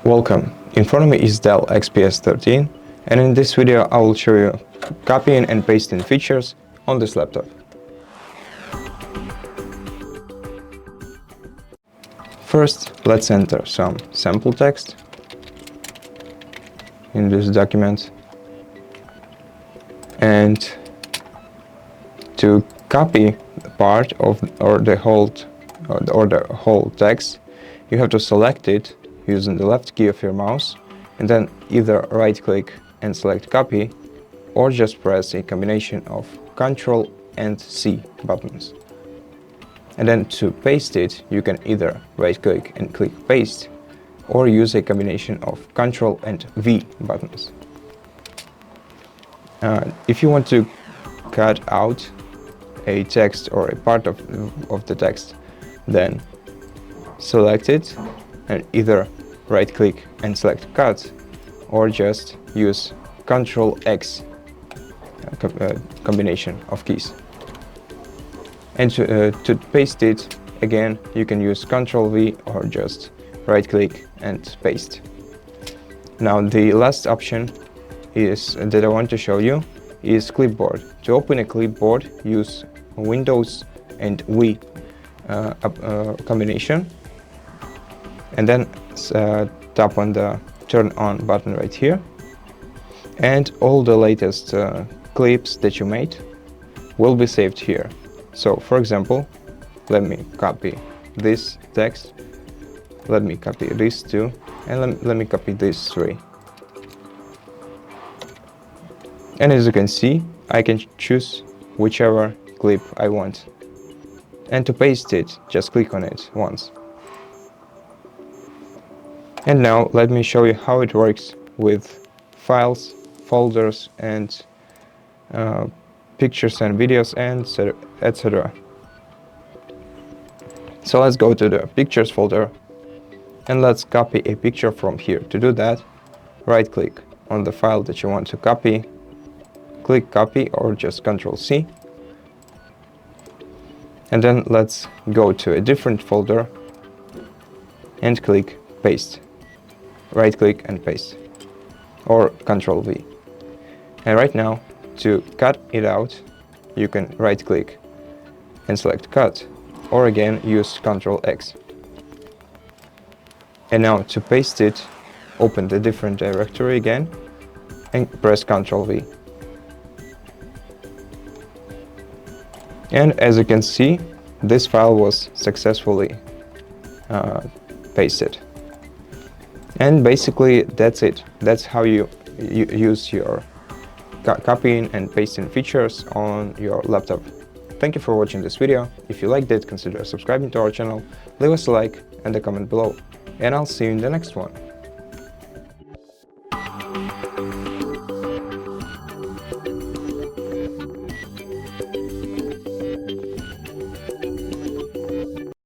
Welcome, in front of me is DELL XPS 13, and in this video I will show you copying and pasting features on this laptop. First, let's enter some sample text in this document, and to copy the part of the whole text, you have to select it using the left key of your mouse, and then either right click and select copy, or just press a combination of Ctrl and C buttons. And then to paste it, you can either right click and click paste, or use a combination of Ctrl and V buttons. If you want to cut out a text or a part of the text, then select it and either right click and select cut, or just use Ctrl X combination of keys. And to paste it again, you can use Ctrl V or just right click and paste. Now the last option that I want to show you is clipboard. To open a clipboard, use Windows and V combination, and then tap on the turn on button right here, and all the latest clips that you made will be saved here. So for example, let me copy this text, let me copy these two, and let me copy these three. And as you can see, I can choose whichever clip I want. And to paste it, just click on it once. And now let me show you how it works with files, folders, and pictures and videos, and etc. So let's go to the pictures folder and let's copy a picture from here. To do that, right click on the file that you want to copy, click copy or just Ctrl C, and then let's go to a different folder and click paste. Right click and paste, or Ctrl V. And right now, to cut it out, you can right click and select cut, or again use Ctrl X. And now to paste it, open the different directory again and press Ctrl V. And as you can see, this file was successfully pasted. And basically that's it. That's how you use your copying and pasting features on your laptop. Thank you for watching this video. If you liked it, consider subscribing to our channel, leave us a like and a comment below, and I'll see you in the next one.